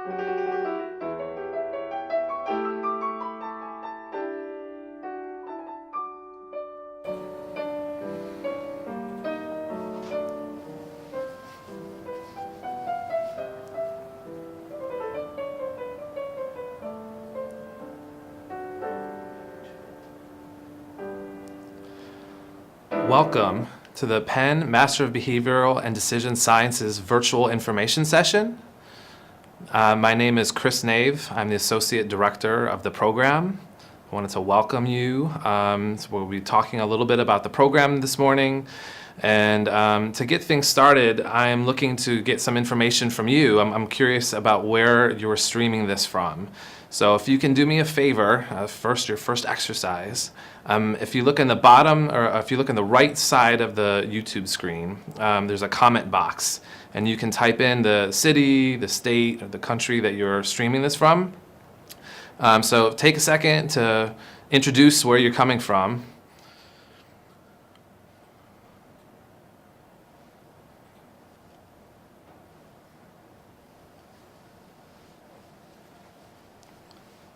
Welcome to the Penn Master of Behavioral and Decision Sciences virtual information session. My name is Chris Nave. I'm the Associate Director of the program. I wanted to welcome you. So we'll be talking a little bit about the program this morning. And to get things started, I'm looking to get some information from you. I'm curious about where you're streaming this from. So if you can do me a favor, your first exercise, if you look in the bottom, or if you look in the right side of the YouTube screen, there's a comment box, and you can type in the city, the state, or the country that you're streaming this from. So take a second to introduce where you're coming from.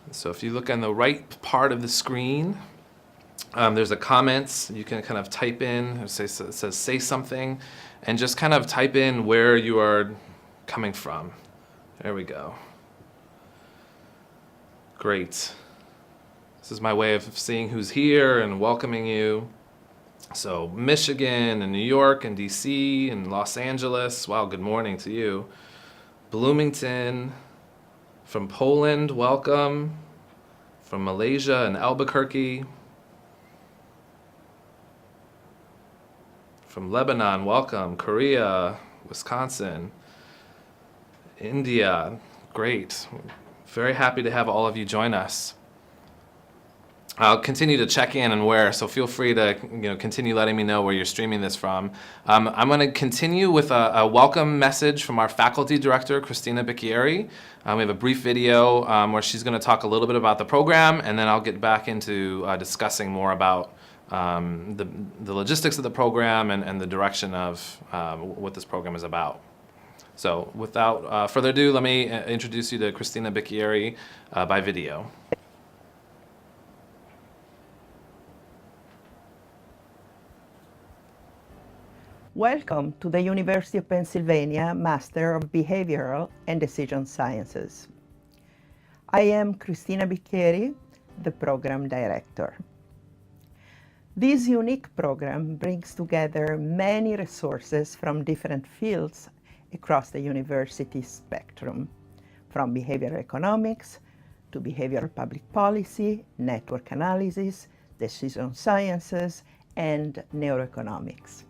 So if you look on the right part of the screen, there's a comments. You can kind of type in, it says say something, and just kind of type in where you are coming from. There we go. Great. This is my way of seeing who's here and welcoming you. So Michigan and New York and DC and Los Angeles. Wow, good morning to you. Bloomington. From Poland, welcome. From Malaysia and Albuquerque. From Lebanon, welcome. Korea, Wisconsin. India, great. Very happy to have all of you join us. I'll continue to check in and where, so feel free to continue letting me know where you're streaming this from. I'm going to continue with a welcome message from our faculty director, Christina Bicchieri. We have a brief video where she's going to talk a little bit about the program, and then I'll get back into discussing more about the logistics of the program and the direction of what this program is about. So without further ado, let me introduce you to Christina Bicchieri by video. Welcome to the University of Pennsylvania Master of Behavioral and Decision Sciences. I am Christina Bicchieri, the Program Director. This unique program brings together many resources from different fields across the university spectrum, from behavioral economics to behavioral public policy, network analysis, decision sciences, and neuroeconomics.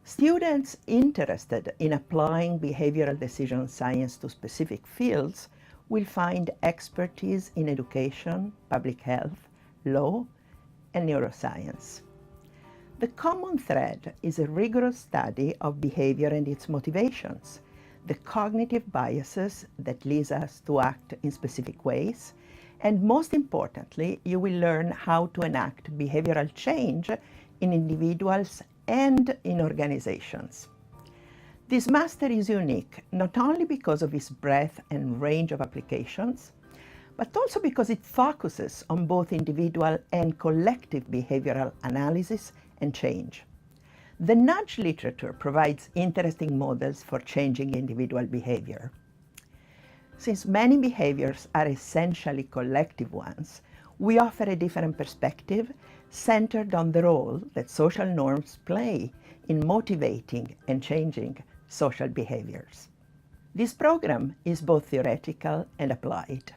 Students interested in applying behavioral decision science to specific fields will find expertise in education, public health, law, and neuroscience. The common thread is a rigorous study of behavior and its motivations, the cognitive biases that lead us to act in specific ways, and most importantly, you will learn how to enact behavioral change in individuals and in organizations. This master is unique not only because of its breadth and range of applications, but also because it focuses on both individual and collective behavioral analysis and change. The nudge literature provides interesting models for changing individual behavior. Since many behaviors are essentially collective ones, we offer a different perspective centered on the role that social norms play in motivating and changing social behaviors. This program is both theoretical and applied.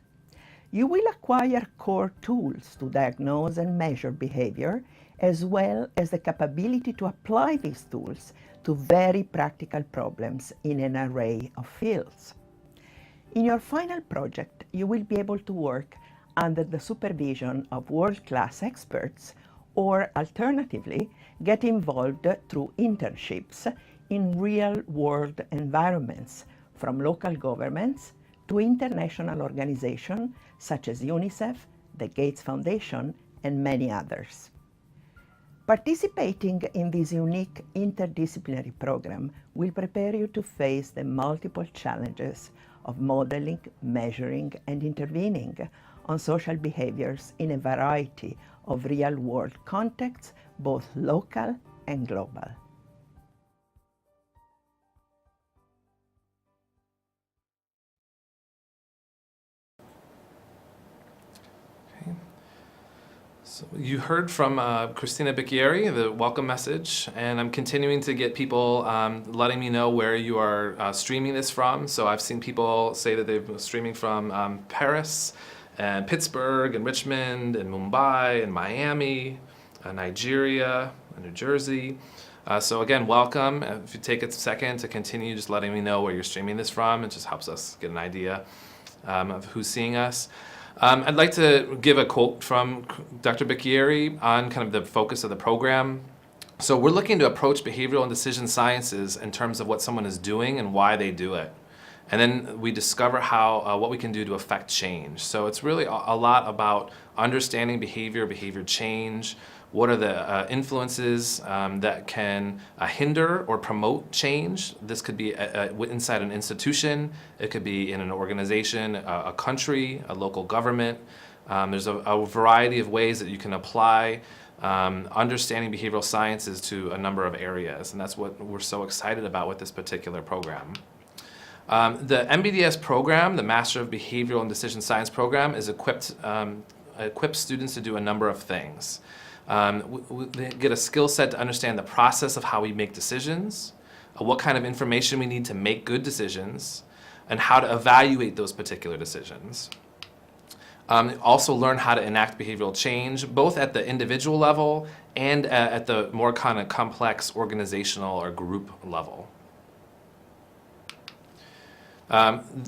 You will acquire core tools to diagnose and measure behavior, as well as the capability to apply these tools to very practical problems in an array of fields. In your final project, you will be able to work under the supervision of world-class experts, or alternatively, get involved through internships in real-world environments, from local governments to international organizations such as UNICEF, the Gates Foundation, and many others. Participating in this unique interdisciplinary program will prepare you to face the multiple challenges of modeling, measuring, and intervening on social behaviors in a variety of real-world contexts, both local and global. So you heard from Christina Bicchieri, the welcome message, and I'm continuing to get people letting me know where you are streaming this from. So I've seen people say that they've been streaming from Paris, and Pittsburgh, and Richmond, and Mumbai, and Miami, Nigeria, and New Jersey. So again, welcome. If you take a second to continue just letting me know where you're streaming this from, it just helps us get an idea of who's seeing us. I'd like to give a quote from Dr. Bicchieri on kind of the focus of the program. So we're looking to approach behavioral and decision sciences in terms of what someone is doing and why they do it. And then we discover how what we can do to affect change. So it's really a lot about understanding behavior change. What are the influences that can hinder or promote change? This could be inside an institution, it could be in an organization, a country, a local government. There's a variety of ways that you can apply understanding behavioral sciences to a number of areas, and that's what we're so excited about with this particular program. The MBDS program, the Master of Behavioral and Decision Science program, is equips students to do a number of things. They get a skill set to understand the process of how we make decisions, what kind of information we need to make good decisions, and how to evaluate those particular decisions. Also learn how to enact behavioral change, both at the individual level and at the more kind of complex organizational or group level.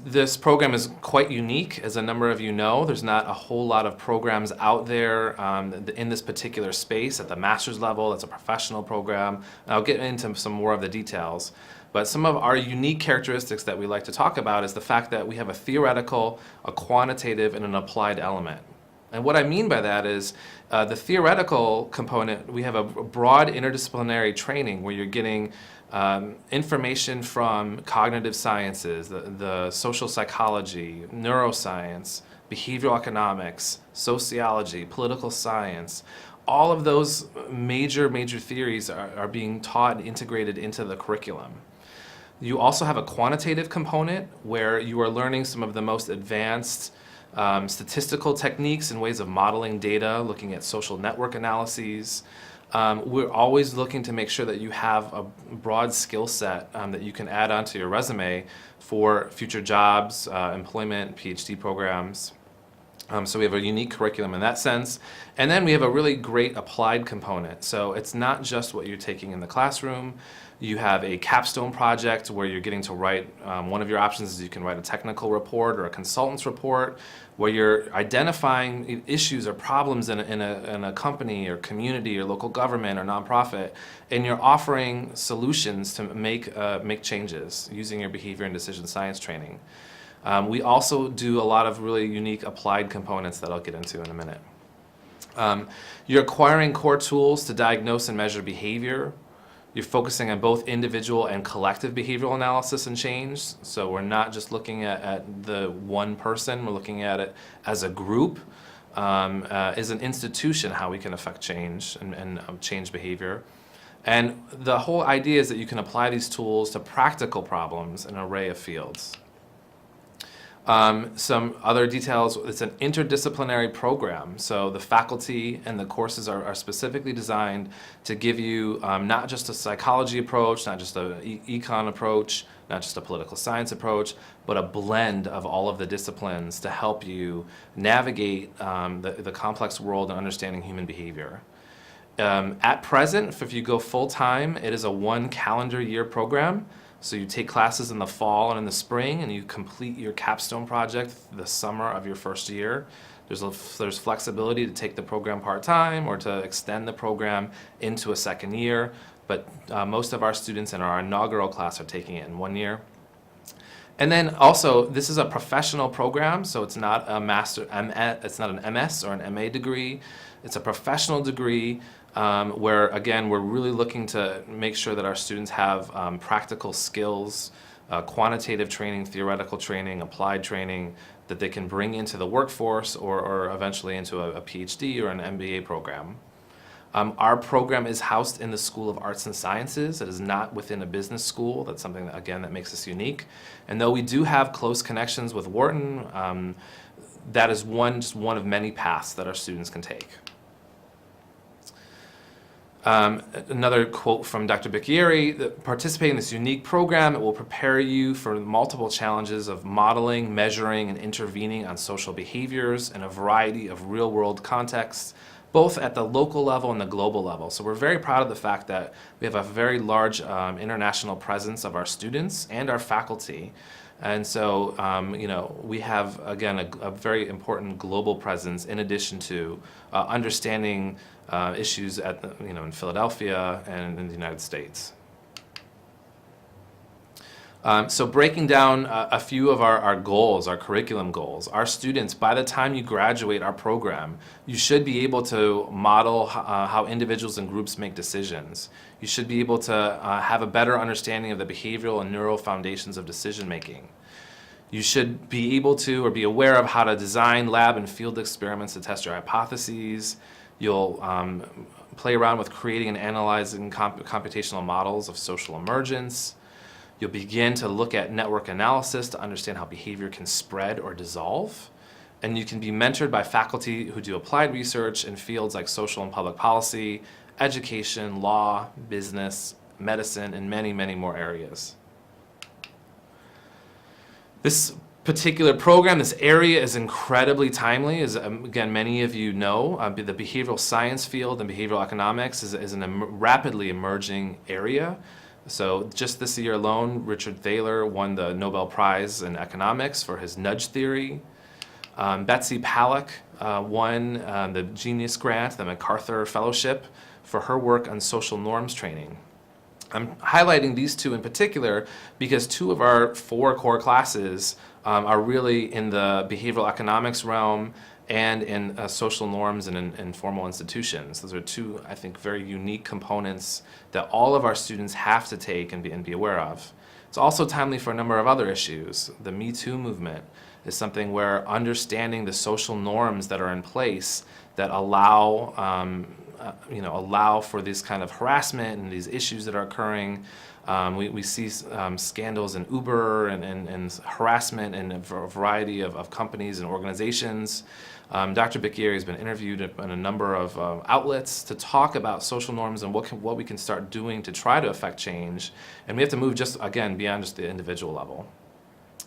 This program is quite unique, as a number of you know. There's not a whole lot of programs out there in this particular space at the master's level. It's a professional program. And I'll get into some more of the details. But some of our unique characteristics that we like to talk about is the fact that we have a theoretical, a quantitative, and an applied element. And what I mean by that is the theoretical component, we have a broad interdisciplinary training where you're getting information from cognitive sciences, the social psychology, neuroscience, behavioral economics, sociology, political science. All of those major theories are being taught and integrated into the curriculum. You also have a quantitative component where you are learning some of the most advanced statistical techniques and ways of modeling data, looking at social network analyses. We're always looking to make sure that you have a broad skill set that you can add onto your resume for future jobs, employment, PhD programs. So we have a unique curriculum in that sense. And then we have a really great applied component. So it's not just what you're taking in the classroom. You have a capstone project where you're getting to write, one of your options is you can write a technical report or a consultant's report where you're identifying issues or problems in a company or community or local government or nonprofit, and you're offering solutions to make changes using your behavior and decision science training. We also do a lot of really unique applied components that I'll get into in a minute. You're acquiring core tools to diagnose and measure behavior. You're focusing on both individual and collective behavioral analysis and change. So we're not just looking at the one person, we're looking at it as a group, as an institution, how we can affect change and change behavior. And the whole idea is that you can apply these tools to practical problems in an array of fields. Some other details, it's an interdisciplinary program, so the faculty and the courses are specifically designed to give you not just a psychology approach, not just an econ approach, not just a political science approach, but a blend of all of the disciplines to help you navigate the complex world and understanding human behavior. At present, if you go full-time, it is a 1 calendar year program. So you take classes in the fall and in the spring, and you complete your capstone project the summer of your first year. There's flexibility to take the program part-time or to extend the program into a second year, but most of our students in our inaugural class are taking it in 1 year. And then also, this is a professional program, so it's not a it's not an MS or an MA degree. It's a professional degree where, again, we're really looking to make sure that our students have practical skills quantitative training, theoretical training, applied training that they can bring into the workforce or eventually into a PhD or an MBA program. Our program is housed in the School of Arts and Sciences. It is not within a business school. That's something that, again, that makes us unique. And though we do have close connections with Wharton, that is just one of many paths that our students can take. Another quote from Dr. Bicchieri: that participating in this unique program, it will prepare you for multiple challenges of modeling, measuring, and intervening on social behaviors in a variety of real-world contexts, both at the local level and the global level. So we're very proud of the fact that we have a very large international presence of our students and our faculty. And so, we have, again, a very important global presence in addition to understanding issues at in Philadelphia and in the United States. So breaking down a few of our goals, our curriculum goals, our students, by the time you graduate our program, you should be able to model how individuals and groups make decisions. You should be able to have a better understanding of the behavioral and neural foundations of decision making. You should be able to or be aware of how to design lab and field experiments to test your hypotheses. You'll play around with creating and analyzing computational models of social emergence. You'll begin to look at network analysis to understand how behavior can spread or dissolve. And you can be mentored by faculty who do applied research in fields like social and public policy, education, law, business, medicine, and many, many more areas. This particular program, this area is incredibly timely. As again, many of you know, the behavioral science field and behavioral economics is a rapidly emerging area. So just this year alone, Richard Thaler won the Nobel Prize in economics for his nudge theory. Betsy Paluck won the Genius Grant, the MacArthur Fellowship, for her work on social norms training. I'm highlighting these two in particular because two of our 4 core classes are really in the behavioral economics realm and in social norms and in formal institutions. Those are two, I think, very unique components that all of our students have to take and be aware of. It's also timely for a number of other issues. The Me Too movement is something where understanding the social norms that are in place that allow for this kind of harassment and these issues that are occurring. We see scandals in Uber and harassment in a variety of companies and organizations. Dr. Bicchieri has been interviewed in a number of outlets to talk about social norms and what we can start doing to try to affect change. And we have to move beyond just the individual level.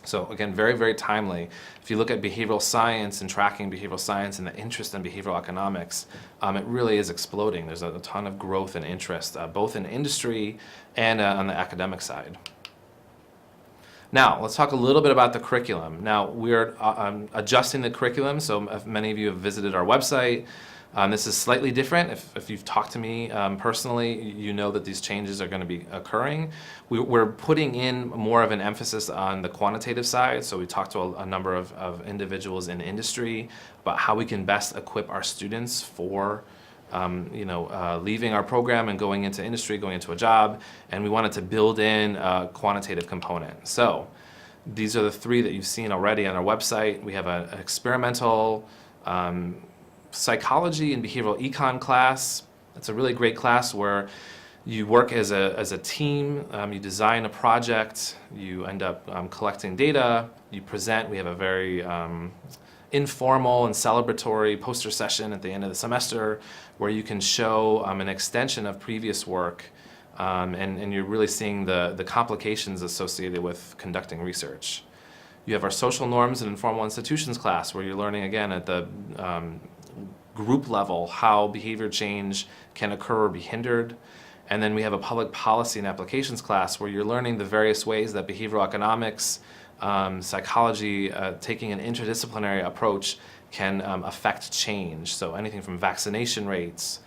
So again, very, very timely. If you look at behavioral science and tracking behavioral science and the interest in behavioral economics, it really is exploding. There's a ton of growth and interest, both in industry and on the academic side. Now, let's talk a little bit about the curriculum. Now, we're adjusting the curriculum, so if many of you have visited our website, this is slightly different. If you've talked to me personally, you know that these changes are going to be occurring. We're putting in more of an emphasis on the quantitative side, so we talked to a number of individuals in industry about how we can best equip our students for leaving our program and going into industry, going into a job, and we wanted to build in a quantitative component. So these are the 3 that you've seen already on our website. We have an experimental psychology and behavioral econ class. It's a really great class where you work as a team, you design a project, you end up collecting data, you present. We have a very informal and celebratory poster session at the end of the semester where you can show an extension of previous work, and you're really seeing the complications associated with conducting research. You have our social norms and informal institutions class where you're learning again at the group level how behavior change can occur or be hindered. And then we have a public policy and applications class where you're learning the various ways that behavioral economics, psychology, taking an interdisciplinary approach can affect change. So anything from vaccination rates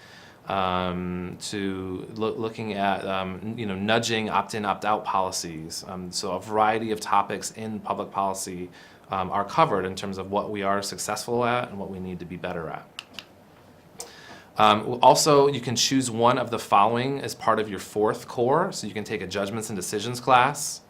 to looking at nudging, opt-in, opt-out policies. So a variety of topics in public policy are covered in terms of what we are successful at and what we need to be better at. Also, you can choose one of the following as part of your 4th core. So you can take a judgments and decisions class.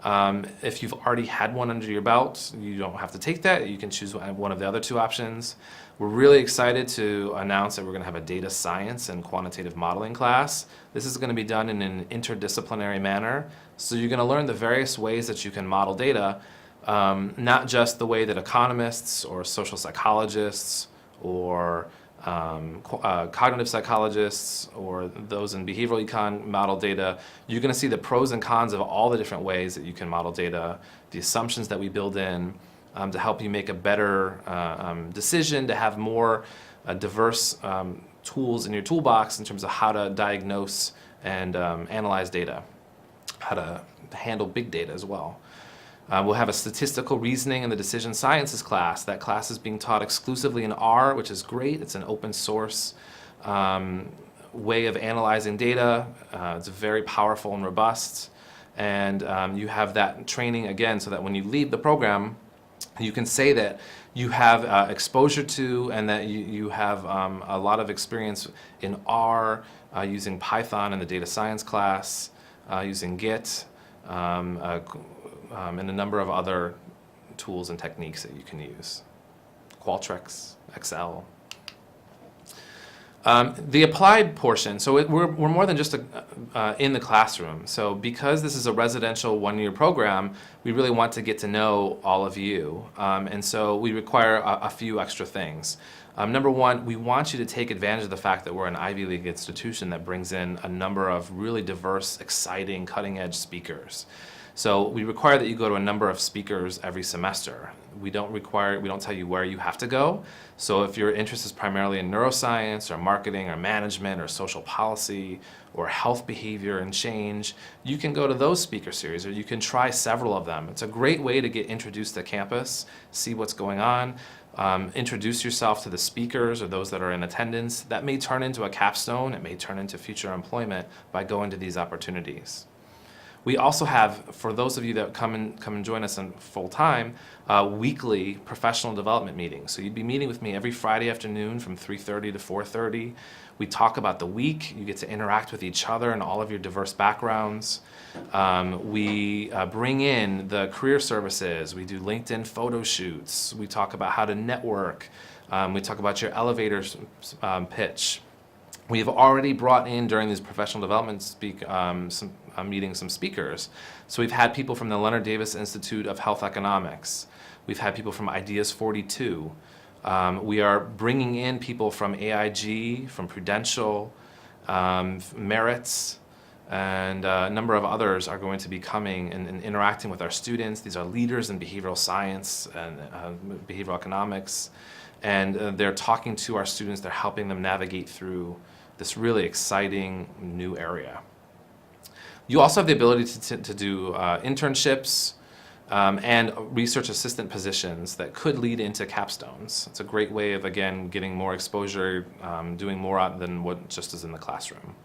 If you've already had one under your belt, you don't have to take that. You can choose one of the other 2 options. We're really excited to announce that we're going to have a data science and quantitative modeling class. This is going to be done in an interdisciplinary manner. So you're going to learn the various ways that you can model data, not just the way that economists or social psychologists or cognitive psychologists or those in behavioral econ model data. You're going to see the pros and cons of all the different ways that you can model data, the assumptions that we build in to help you make a better decision, to have more diverse tools in your toolbox in terms of how to diagnose and analyze data, how to handle big data as well. We'll have a statistical reasoning in the decision sciences class. That class is being taught exclusively in R, which is great. It's an open source way of analyzing data. It's very powerful and robust. And you have that training again so that when you leave the program, you can say that you have exposure to and that you have a lot of experience in R, using Python in the data science class, using Git, and a number of other tools and techniques that you can use. Qualtrics, Excel. The applied portion, so we're more than just in the classroom. So because this is a residential 1-year program, we really want to get to know all of you. And so we require a few extra things. Number one, we want you to take advantage of the fact that we're an Ivy League institution that brings in a number of really diverse, exciting, cutting-edge speakers. So we require that you go to a number of speakers every semester. We don't tell you where you have to go. So if your interest is primarily in neuroscience or marketing or management or social policy or health behavior and change, you can go to those speaker series or you can try several of them. It's a great way to get introduced to campus, see what's going on, introduce yourself to the speakers or those that are in attendance. That may turn into a capstone. It may turn into future employment by going to these opportunities. We also have, for those of you that come and join us in full time, weekly professional development meetings. So you'd be meeting with me every Friday afternoon from 3:30 to 4:30. We talk about the week. You get to interact with each other and all of your diverse backgrounds. We bring in the career services. We do LinkedIn photo shoots. We talk about how to network. We talk about your elevator pitch. We have already brought in during these professional development meetings some speakers. So we've had people from the Leonard Davis Institute of Health Economics. We've had people from Ideas 42. We are bringing in people from AIG, from Prudential, Merits, and a number of others are going to be coming and interacting with our students. These are leaders in behavioral science and behavioral economics. And they're talking to our students. They're helping them navigate through this really exciting new area. You also have the ability to do internships and research assistant positions that could lead into capstones. It's a great way of, again, getting more exposure, doing more than what just is in the classroom.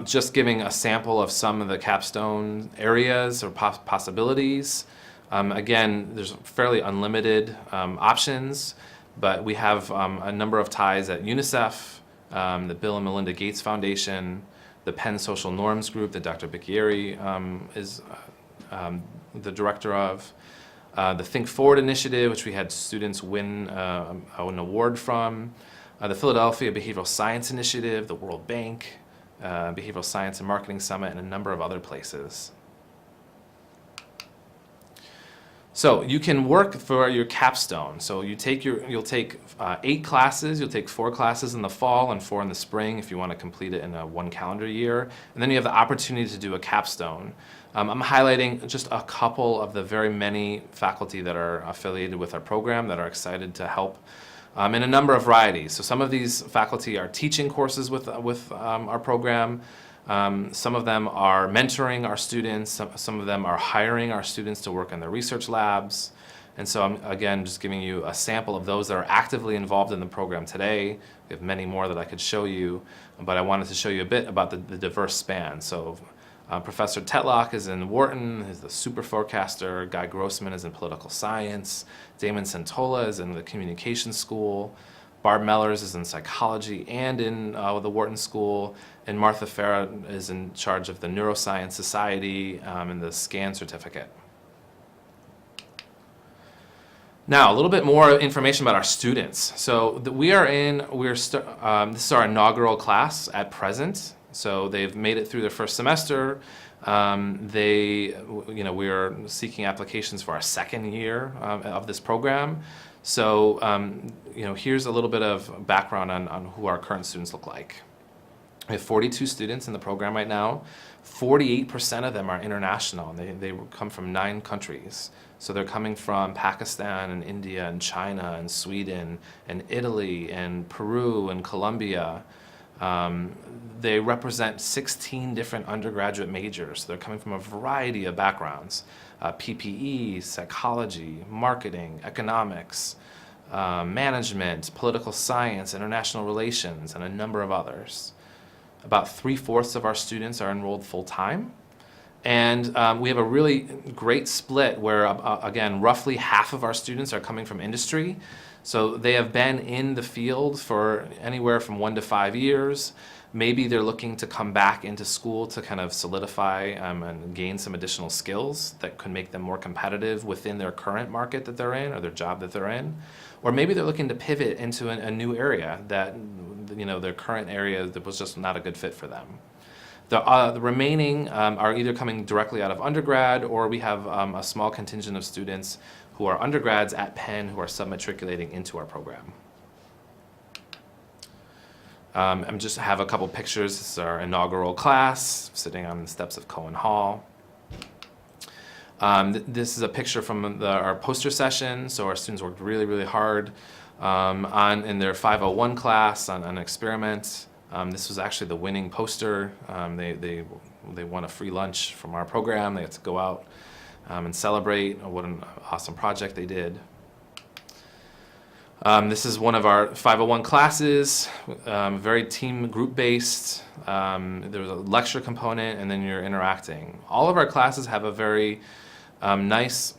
Just giving a sample of some of the capstone areas or possibilities. Again, there's fairly unlimited options, but we have a number of ties at UNICEF, the Bill and Melinda Gates Foundation, the Penn Social Norms Group that Dr. Bicchieri is the director of, the Think Forward Initiative, which we had students win an award from, the Philadelphia Behavioral Science Initiative, the World Bank, Behavioral Science and Marketing Summit, and a number of other places. So you can work for your capstone. So you'll take 8 classes. You'll take 4 classes in the fall and 4 in the spring if you want to complete it in a 1 calendar year. And then you have the opportunity to do a capstone. I'm highlighting just a couple of the very many faculty that are affiliated with our program that are excited to help in a number of varieties. So some of these faculty are teaching courses with our program. Some of them are mentoring our students. Some of them are hiring our students to work in their research labs. And so I'm, again, just giving you a sample of those that are actively involved in the program today. We have many more that I could show you, but I wanted to show you a bit about the diverse span. So Professor Tetlock is in Wharton, he's the super forecaster. Guy Grossman is in political science. Damon Santola is in the communications school. Barb Mellers is in psychology and in the Wharton School, and Martha Farah is in charge of the Neuroscience Society and the SCAN certificate. Now, a little bit more information about our students. So this is our inaugural class at present. So they've made it through their first semester. We are seeking applications for our second year of this program. So, here's a little bit of background on who our current students look like. We have 42 students in the program right now. 48% of them are international, and they come from 9 countries. So they're coming from Pakistan and India and China and Sweden and Italy and Peru and Colombia. They represent 16 different undergraduate majors. They're coming from a variety of backgrounds: PPE, psychology, marketing, economics, management, political science, international relations, and a number of others. About 3/4 of our students are enrolled full-time. And we have a really great split where, again, roughly half of our students are coming from industry. So they have been in the field for anywhere from 1 to 5 years. Maybe they're looking to come back into school to kind of solidify and gain some additional skills that could make them more competitive within their current market that they're in or their job that they're in. Or maybe they're looking to pivot into a new area that, their current area that was just not a good fit for them. The remaining are either coming directly out of undergrad, or we have a small contingent of students who are undergrads at Penn who are submatriculating into our program. I just have a couple pictures. This is our inaugural class, sitting on the steps of Cohen Hall. This is a picture from our poster session. So our students worked really, really hard in their 501 class on an experiment. This was actually the winning poster. They won a free lunch from our program. They had to go out and celebrate what an awesome project they did. This is one of our 501 classes, very team group based. There's a lecture component, and then you're interacting. All of our classes have a very nice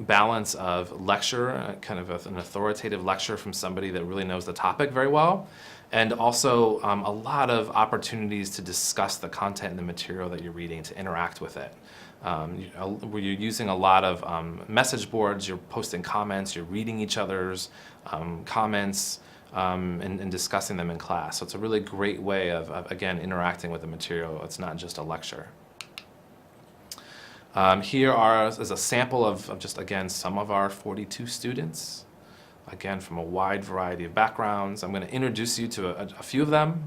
balance of lecture, kind of an authoritative lecture from somebody that really knows the topic very well, and also a lot of opportunities to discuss the content and the material that you're reading, to interact with it. You're using a lot of message boards, you're posting comments, you're reading each other's comments and discussing them in class. So it's a really great way of again, interacting with the material. It's not just a lecture. Here is a sample of just, again, some of our 42 students, again, from a wide variety of backgrounds. I'm going to introduce you to a few of them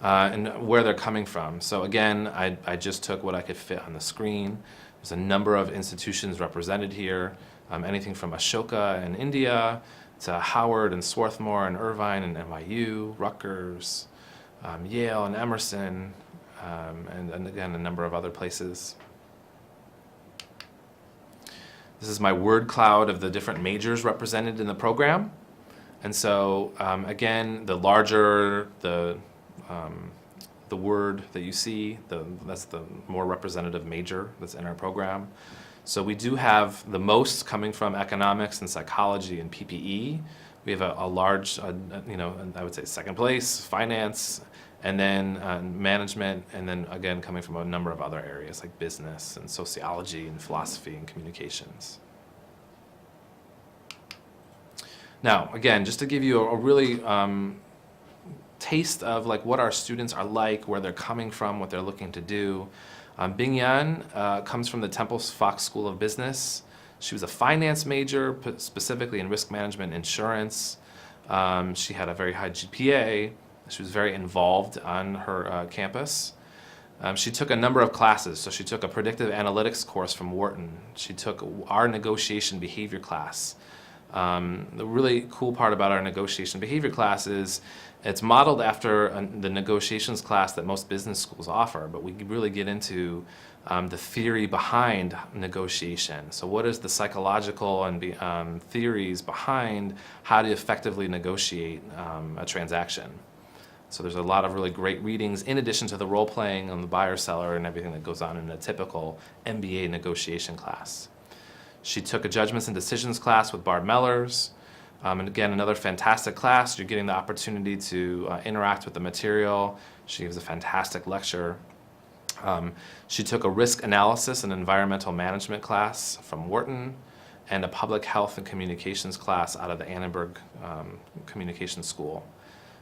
and where they're coming from. So again, I just took what I could fit on the screen. There's a number of institutions represented here, anything from Ashoka in India to Howard and Swarthmore and Irvine and NYU, Rutgers, Yale and Emerson, and again, a number of other places. This is my word cloud of the different majors represented in the program. And so, again, the larger the word that you see, that's the more representative major that's in our program. So we do have the most coming from economics and psychology and PPE. We have a large, I would say second place, finance, and then management, and then again coming from a number of other areas like business and sociology and philosophy and communications. Now, again, just to give you a really taste of like what our students are like, where they're coming from, what they're looking to do. Bing Yan comes from the Temple Fox School of Business. She was a finance major, specifically in risk management and insurance. She had a very high GPA. She was very involved on her campus. She took a number of classes. So she took a predictive analytics course from Wharton. She took our negotiation behavior class. The really cool part about our negotiation behavior class is it's modeled after the negotiations class that most business schools offer, but we really get into the theory behind negotiation. So what is the psychological and theories behind how to effectively negotiate a transaction? So there's a lot of really great readings in addition to the role playing on the buyer seller and everything that goes on in a typical MBA negotiation class. She took a judgments and decisions class with Barb Mellers. And again, another fantastic class. You're getting the opportunity to interact with the material. She gives a fantastic lecture. She took a risk analysis and environmental management class from Wharton, and a public health and communications class out of the Annenberg Communications School.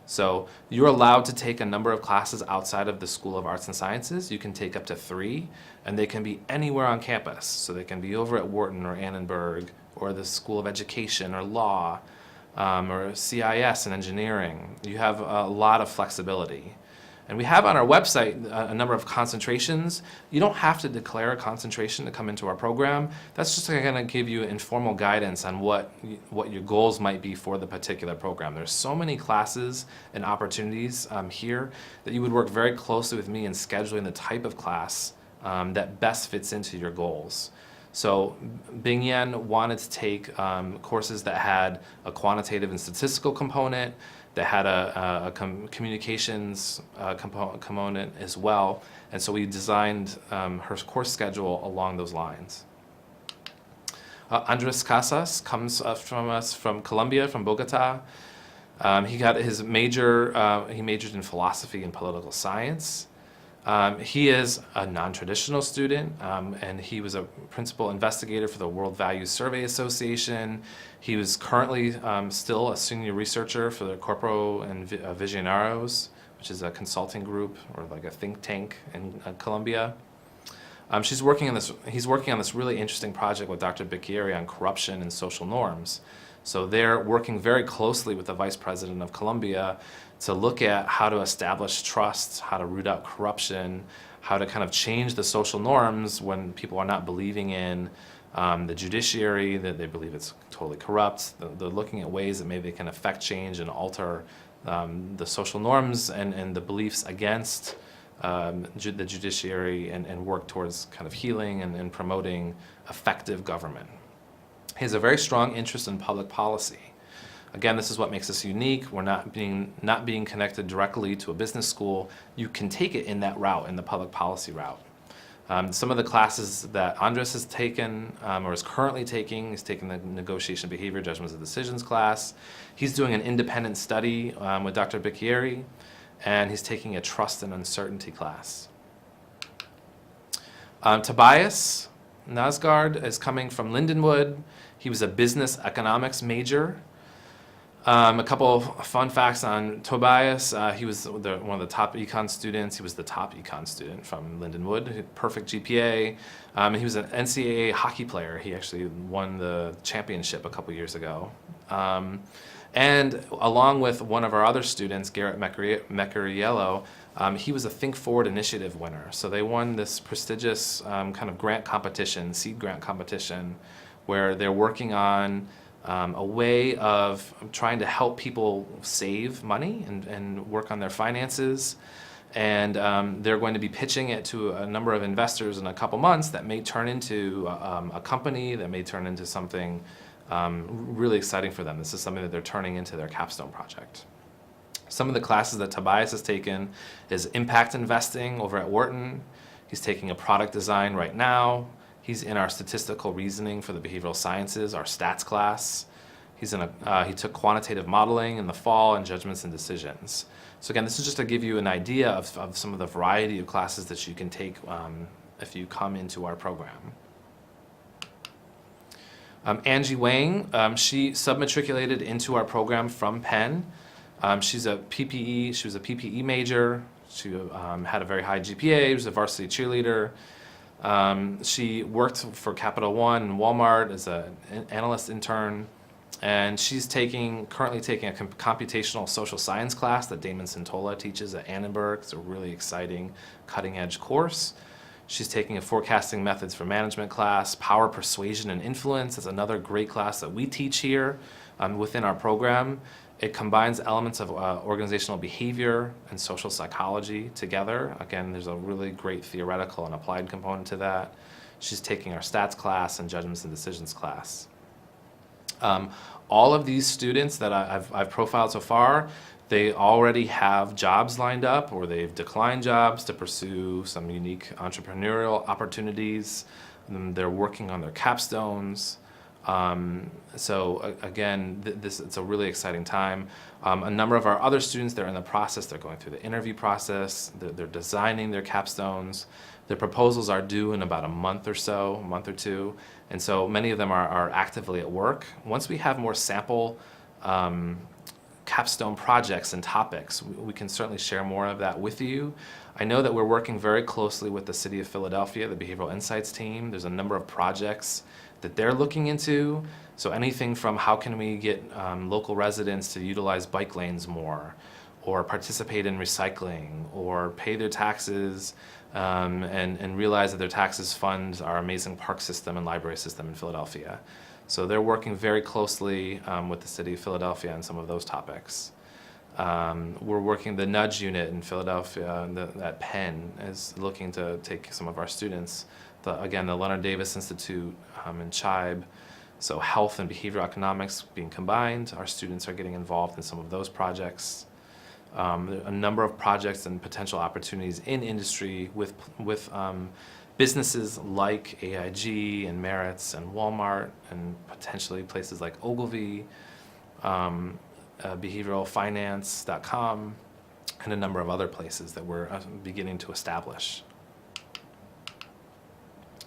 So you're allowed to take a number of classes outside of the School of Arts and Sciences. You can take up to 3, and they can be anywhere on campus. So they can be over at Wharton or Annenberg or the School of Education or Law or CIS and Engineering. You have a lot of flexibility. And we have on our website a number of concentrations. You don't have to declare a concentration to come into our program. That's just going to give you informal guidance on what your goals might be for the particular program. There's so many classes and opportunities here that you would work very closely with me in scheduling the type of class that best fits into your goals. So Bing Yen wanted to take courses that had a quantitative and statistical component, that had a communications component as well. And so we designed her course schedule along those lines. Andres Casas comes from us from Colombia, from Bogota. He got his major, he majored in philosophy and political science. He is a non-traditional student, and he was a principal investigator for the World Values Survey Association. He was currently still a senior researcher for the Corpo and Visionarios, which is a consulting group or like a think tank in Colombia. He's working on this really interesting project with Dr. Bicchieri on corruption and social norms. So they're working very closely with the Vice President of Colombia to look at how to establish trust, how to root out corruption, how to kind of change the social norms when people are not believing in the judiciary, that they believe it's totally corrupt. They're looking at ways that maybe they can affect change and alter the social norms and the beliefs against the judiciary and work towards kind of healing and promoting effective government. He has a very strong interest in public policy. Again, this is what makes us unique. We're not being connected directly to a business school. You can take it in that route, in the public policy route. Some of the classes that Andres has taken or is currently taking, he's taking the Negotiation Behavior, Judgments and Decisions class. He's doing an independent study with Dr. Bicchieri, and he's taking a Trust and Uncertainty class. Tobias Nasgard is coming from Lindenwood. He was a business economics major. A couple of fun facts on Tobias. He was one of the top econ students. He was the top econ student from Lindenwood, perfect GPA. He was an NCAA hockey player. He actually won the championship a couple years ago. And along with one of our other students, Garrett Mecariello, he was a Think Forward Initiative winner. So they won this prestigious kind of grant competition, seed grant competition, where they're working on a way of trying to help people save money and work on their finances. And they're going to be pitching it to a number of investors in a couple months that may turn into a company, that may turn into something really exciting for them. This is something that they're turning into their capstone project. Some of the classes that Tobias has taken is impact investing over at Wharton. He's taking a product design right now. He's in our statistical reasoning for the behavioral sciences, our stats class. He took quantitative modeling in the fall and judgments and decisions. So again, this is just to give you an idea of some of the variety of classes that you can take if you come into our program. Angie Wang, she submatriculated into our program from Penn. She was a PPE major. She had a very high GPA. She was a varsity cheerleader. She worked for Capital One and Walmart as an analyst intern, and she's currently taking a computational social science class that Damon Santola teaches at Annenberg. It's a really exciting, cutting-edge course. She's taking a forecasting methods for management class. Power, persuasion, and influence is another great class that we teach here within our program. It combines elements of organizational behavior and social psychology together. Again, there's a really great theoretical and applied component to that. She's taking our stats class and judgments and decisions class. All of these students that I've profiled so far, they already have jobs lined up or they've declined jobs to pursue some unique entrepreneurial opportunities. They're working on their capstones. Again, it's a really exciting time. A number of our other students, they're in the process, they're going through the interview process, they're designing their capstones. Their proposals are due in about a month or so, a month or two, and so many of them are actively at work. Once we have more sample capstone projects and topics, we can certainly share more of that with you. I know that we're working very closely with the City of Philadelphia, the Behavioral Insights team. There's a number of projects that they're looking into. So anything from how can we get local residents to utilize bike lanes more, or participate in recycling, or pay their taxes and realize that their taxes fund our amazing park system and library system in Philadelphia. So they're working very closely with the City of Philadelphia on some of those topics. We're working the Nudge unit in Philadelphia, that Penn is looking to take some of our students. Again, the Leonard Davis Institute and CHIBE, so health and behavioral economics being combined. Our students are getting involved in some of those projects. A number of projects and potential opportunities in industry with businesses like AIG and Meritz and Walmart and potentially places like Ogilvy, behavioralfinance.com, and a number of other places that we're beginning to establish.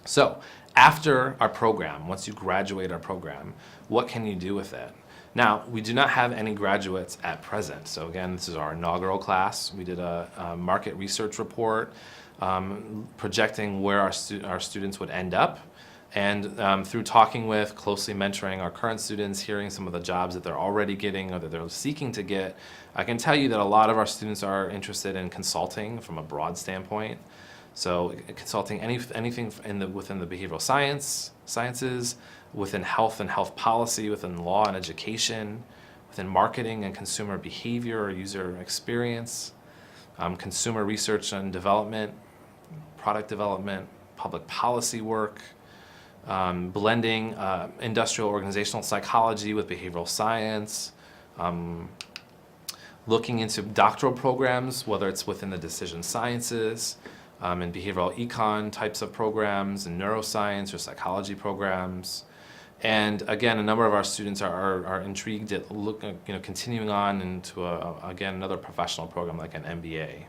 So after our program, once you graduate our program, what can you do with it? Now, we do not have any graduates at present. So again, this is our inaugural class. We did a market research report projecting where our students would end up. And through talking with, closely mentoring our current students, hearing some of the jobs that they're already getting or that they're seeking to get, I can tell you that a lot of our students are interested in consulting from a broad standpoint. So consulting anything within the behavioral sciences, within health and health policy, within law and education, within marketing and consumer behavior or user experience, consumer research and development, product development, public policy work, blending industrial organizational psychology with behavioral science, looking into doctoral programs, whether it's within the decision sciences, and behavioral econ types of programs, and neuroscience or psychology programs. And again, a number of our students are intrigued at continuing on into again another professional program like an MBA.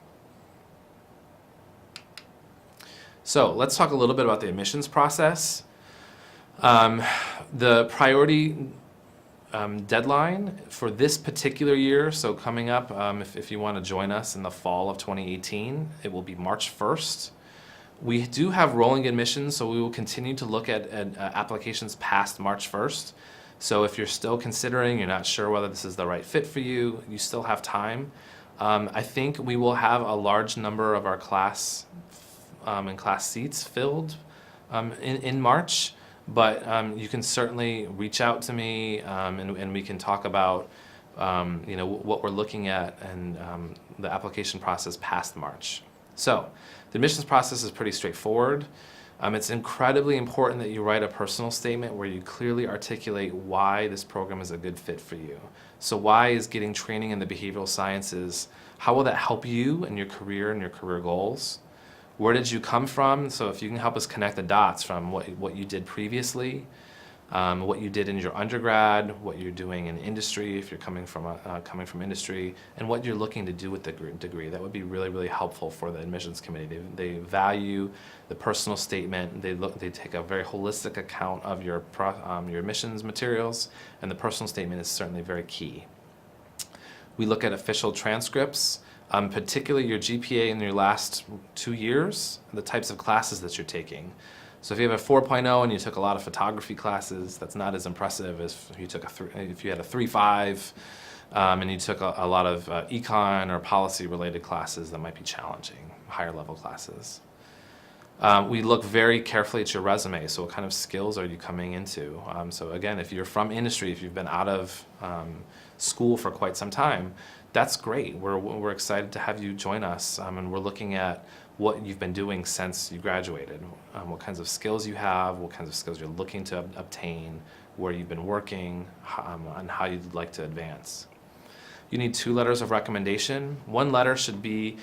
So let's talk a little bit about the admissions process. The priority deadline for this particular year, so coming up, if you want to join us in the fall of 2018, it will be March 1st. We do have rolling admissions, so we will continue to look at applications past March 1st. So if you're still considering, you're not sure whether this is the right fit for you, you still have time. I think we will have a large number of our class and class seats filled in March. But you can certainly reach out to me and we can talk about what we're looking at and the application process past March. So the admissions process is pretty straightforward. It's incredibly important that you write a personal statement where you clearly articulate why this program is a good fit for you. So why is getting training in the behavioral sciences, how will that help you in your career and your career goals? Where did you come from? So if you can help us connect the dots from what you did previously, what you did in your undergrad, what you're doing in industry, if you're coming from industry, and what you're looking to do with the degree, that would be really, really helpful for the admissions committee. They value the personal statement. They take a very holistic account of your admissions materials, and the personal statement is certainly very key. We look at official transcripts. Particularly your GPA in your last 2 years, the types of classes that you're taking. So if you have a 4.0 and you took a lot of photography classes, that's not as impressive as if you had a 3.5 and you took a lot of econ or policy related classes that might be challenging, higher level classes. We look very carefully at your resume. So what kind of skills are you coming into? So again, if you're from industry, if you've been out of school for quite some time, that's great. We're excited to have you join us, and we're looking at what you've been doing since you graduated, what kinds of skills you have, what kinds of skills you're looking to obtain, where you've been working, and how you'd like to advance. you need 2 letters of recommendation. One letter should be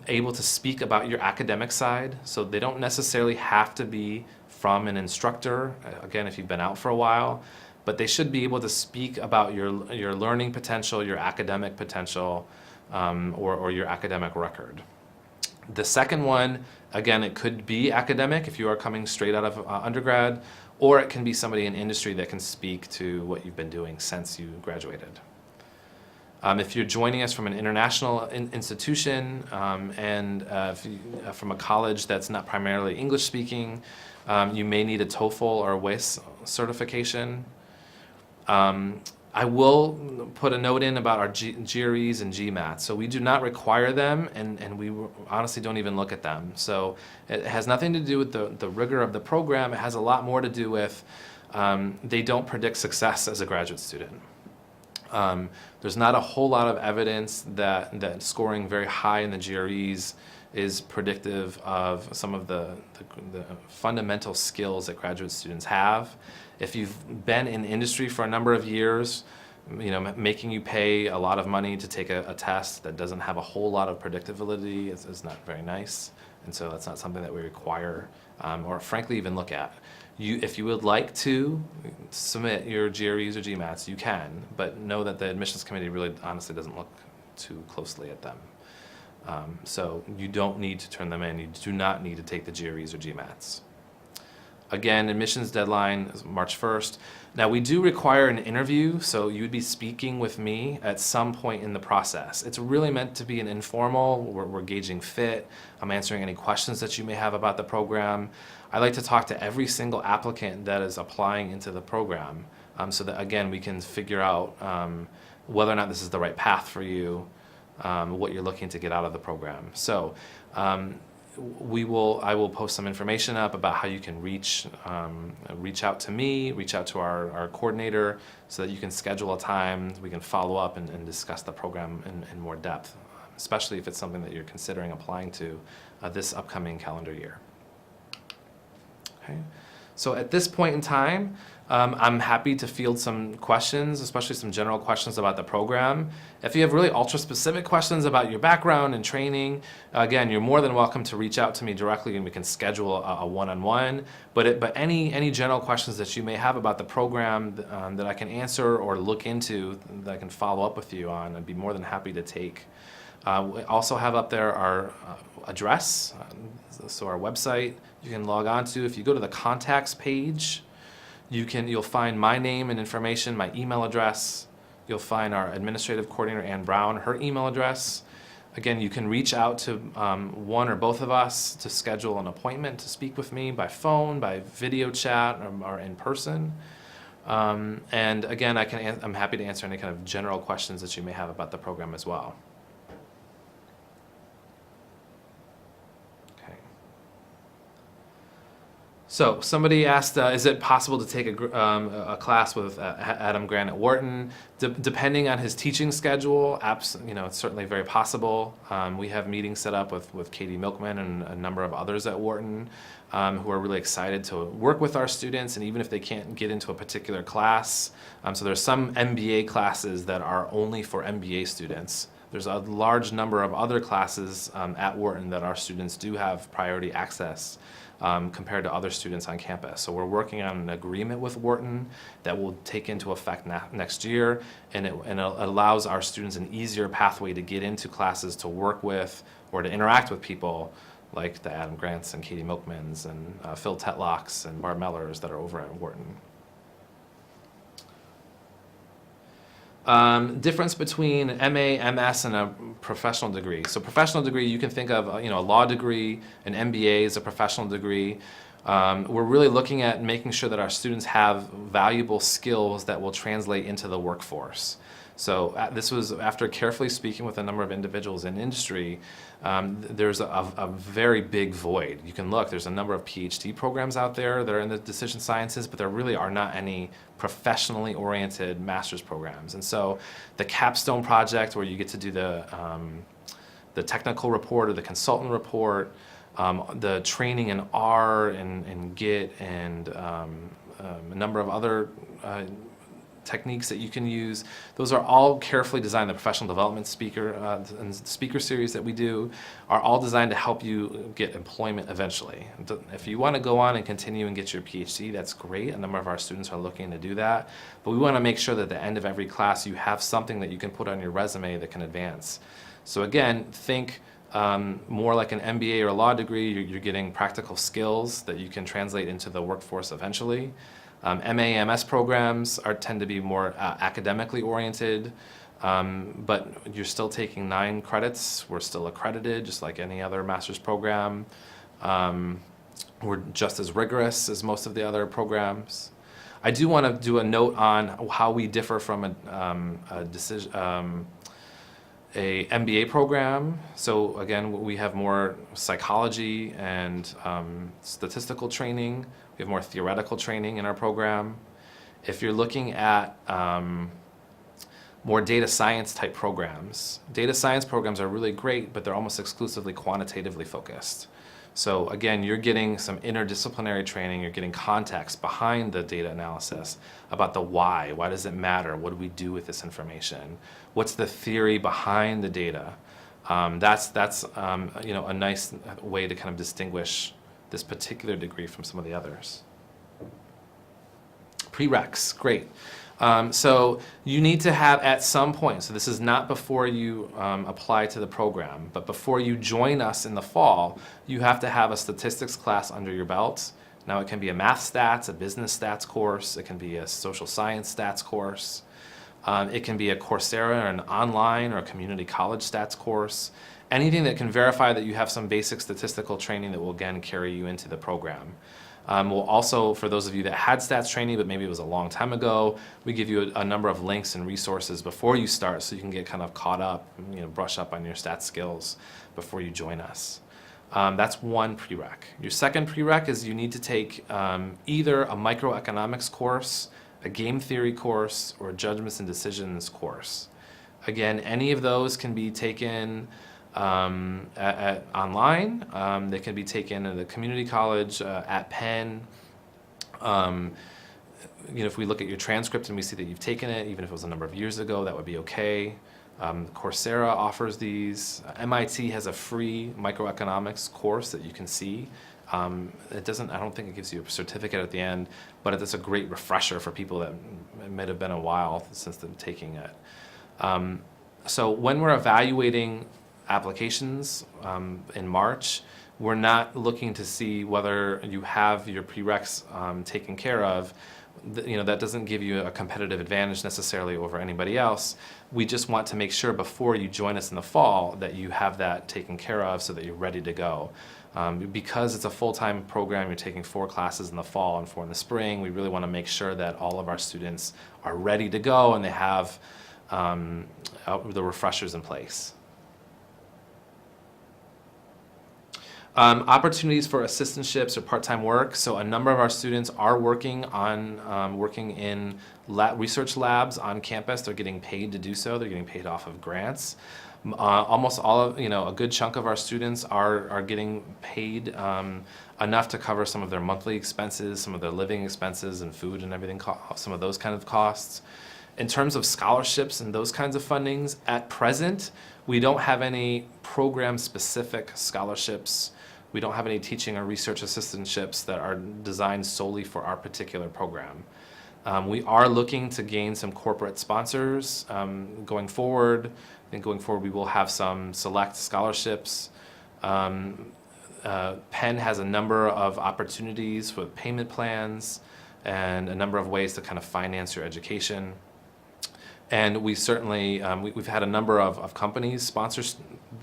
able to speak about your academic side, so they don't necessarily have to be from an instructor, again, if you've been out for a while, but they should be able to speak about your learning potential, your academic potential, or your academic record. The second one, again, it could be academic if you are coming straight out of undergrad, or it can be somebody in industry that can speak to what you've been doing since you graduated. If you're joining us from an international institution from a college that's not primarily English speaking, you may need a TOEFL or WIS certification. I will put a note in about our GREs and GMATs. So we do not require them, and we honestly don't even look at them. So it has nothing to do with the rigor of the program. It has a lot more to do with they don't predict success as a graduate student. There's not a whole lot of evidence that scoring very high in the GREs is predictive of some of the fundamental skills that graduate students have. If you've been in industry for a number of years, making you pay a lot of money to take a test that doesn't have a whole lot of predictability is not very nice. And so that's not something that we require or frankly even look at. If you would like to submit your GREs or GMATs, you can, but know that the admissions committee really honestly doesn't look too closely at them. So you don't need to turn them in. You do not need to take the GREs or GMATs. Again, admissions deadline is March 1st. Now we do require an interview, so you would be speaking with me at some point in the process. It's really meant to be an informal, we're gauging fit, I'm answering any questions that you may have about the program. I like to talk to every single applicant that is applying into the program so that again we can figure out whether or not this is the right path for you, what you're looking to get out of the program. So I will post some information up about how you can reach out to me, reach out to our coordinator so that you can schedule a time, we can follow up and discuss the program in more depth, especially if it's something that you're considering applying to this upcoming calendar year. Okay. So at this point in time, I'm happy to field some questions, especially some general questions about the program. If you have really ultra-specific questions about your background and training, again, you're more than welcome to reach out to me directly and we can schedule a one-on-one. But any general questions that you may have about the program that I can answer or look into that I can follow up with you on, I'd be more than happy to take. We also have up there our address, so our website you can log on to. If you go to the contacts page, you'll find my name and information, my email address. You'll find our administrative coordinator, Ann Brown, her email address. Again, you can reach out to one or both of us to schedule an appointment to speak with me by phone, by video chat, or in person. And again, I'm happy to answer any kind of general questions that you may have about the program as well. So somebody asked, is it possible to take a class with Adam Grant at Wharton? Depending on his teaching schedule, it's certainly very possible. We have meetings set up with Katie Milkman and a number of others at Wharton who are really excited to work with our students, and even if they can't get into a particular class. So there's some MBA classes that are only for MBA students. There's a large number of other classes at Wharton that our students do have priority access compared to other students on campus. So we're working on an agreement with Wharton that will take into effect next year, and it allows our students an easier pathway to get into classes to work with or to interact with people like the Adam Grants and Katie Milkmans and Phil Tetlocks and Barb Mellers that are over at Wharton. Difference between MA, MS, and a professional degree. So professional degree, you can think of a law degree, an MBA is a professional degree. We're really looking at making sure that our students have valuable skills that will translate into the workforce. So this was after carefully speaking with a number of individuals in industry. There's a very big void. You can look, there's a number of PhD programs out there that are in the decision sciences, but there really are not any professionally oriented master's programs. And so the capstone project where you get to do the technical report or the consultant report, the training in R and Git and a number of other techniques that you can use. Those are all carefully designed. The professional development and speaker series that we do are all designed to help you get employment eventually. If you want to go on and continue and get your PhD, that's great. A number of our students are looking to do that. But we want to make sure that at the end of every class you have something that you can put on your resume that can advance. So again, think more like an MBA or a law degree. You're getting practical skills that you can translate into the workforce eventually. MA, MS programs tend to be more academically oriented, but you're still taking 9 credits. We're still accredited, just like any other master's program. We're just as rigorous as most of the other programs. I do want to do a note on how we differ from a MBA program. So again, we have more psychology and statistical training. We have more theoretical training in our program. If you're looking at more data science type programs, data science programs are really great, but they're almost exclusively quantitatively focused. So again, you're getting some interdisciplinary training, you're getting context behind the data analysis about the why. Why does it matter? What do we do with this information? What's the theory behind the data? That's a nice way to kind of distinguish this particular degree from some of the others. Prereqs, great. So you need to have at some point, so this is not before you apply to the program, but before you join us in the fall, you have to have a statistics class under your belt. Now it can be a math stats, a business stats course, it can be a social science stats course, it can be a Coursera or an online or a community college stats course, anything that can verify that you have some basic statistical training that will again carry you into the program. We'll also, for those of you that had stats training, but maybe it was a long time ago, we give you a number of links and resources before you start so you can get kind of caught up, brush up on your stats skills before you join us. That's one prereq. Your second prereq is you need to take either a microeconomics course, a game theory course, or a judgments and decisions course. Again, any of those can be taken online. They can be taken at the community college, at Penn. If we look at your transcript and we see that you've taken it, even if it was a number of years ago, that would be okay. Coursera offers these. MIT has a free microeconomics course that you can see. I don't think it gives you a certificate at the end, but it's a great refresher for people that it might have been a while since they're taking it. So when we're evaluating applications in March, we're not looking to see whether you have your prereqs taken care of. That doesn't give you a competitive advantage necessarily over anybody else. We just want to make sure before you join us in the fall that you have that taken care of so that you're ready to go. Because it's a full-time program, you're taking 4 classes in the fall and 4 in the spring, we really want to make sure that all of our students are ready to go and they have the refreshers in place. Opportunities for assistantships or part-time work. So a number of our students are working in research labs on campus. They're getting paid to do so. They're getting paid off of grants. Almost all of, a good chunk of our students are getting paid enough to cover some of their monthly expenses, some of their living expenses and food and everything, some of those kind of costs. In terms of scholarships and those kinds of fundings, at present, we don't have any program-specific scholarships. We don't have any teaching or research assistantships that are designed solely for our particular program. We are looking to gain some corporate sponsors going forward. I think going forward we will have some select scholarships. Penn has a number of opportunities with payment plans and a number of ways to kind of finance your education. And we certainly, we've had a number of companies sponsor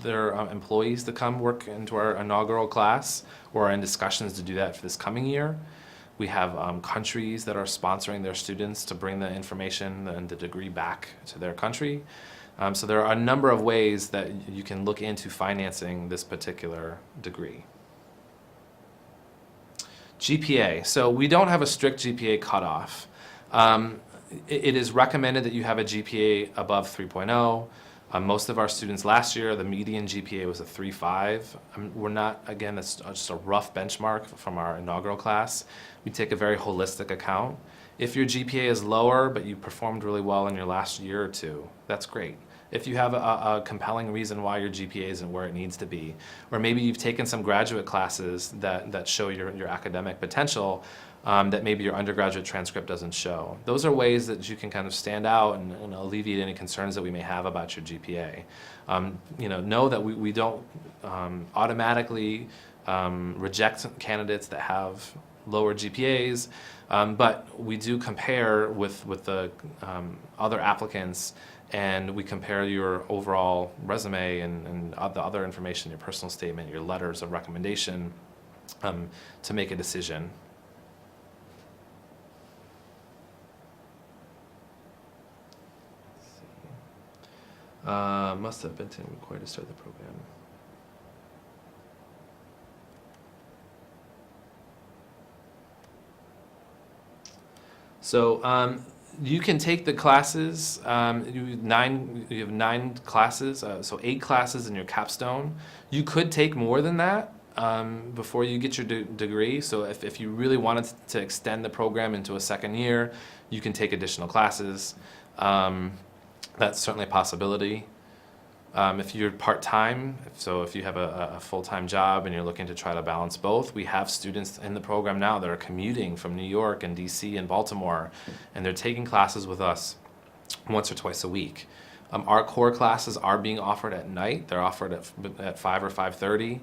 their employees to come work into our inaugural class, or are in discussions to do that for this coming year. We have countries that are sponsoring their students to bring the information and the degree back to their country. So there are a number of ways that you can look into financing this particular degree. GPA. So we don't have a strict GPA cutoff. It is recommended that you have a GPA above 3.0. Most of our students last year, the median GPA was a 3.5. We're not, again, that's just a rough benchmark from our inaugural class. We take a very holistic account. If your GPA is lower, but you performed really well in your last year or two, that's great. If you have a compelling reason why your GPA isn't where it needs to be, or maybe you've taken some graduate classes that show your academic potential, that maybe your undergraduate transcript doesn't show. Those are ways that you can kind of stand out and alleviate any concerns that we may have about your GPA. Know that we don't automatically reject candidates that have lower GPAs, but we do compare with the other applicants, and we compare your overall resume and the other information, your personal statement, your letters of recommendation, to make a decision. Must have been required to start the program. So you can take the classes. You have 9 classes, so 8 classes in your capstone. You could take more than that before you get your degree. So if you really wanted to extend the program into a second year, you can take additional classes. That's certainly a possibility. If you're part-time, so if you have a full-time job and you're looking to try to balance both, we have students in the program now that are commuting from New York and DC and Baltimore, and they're taking classes with us once or twice a week. Our core classes are being offered at night. They're offered at 5 or 5:30.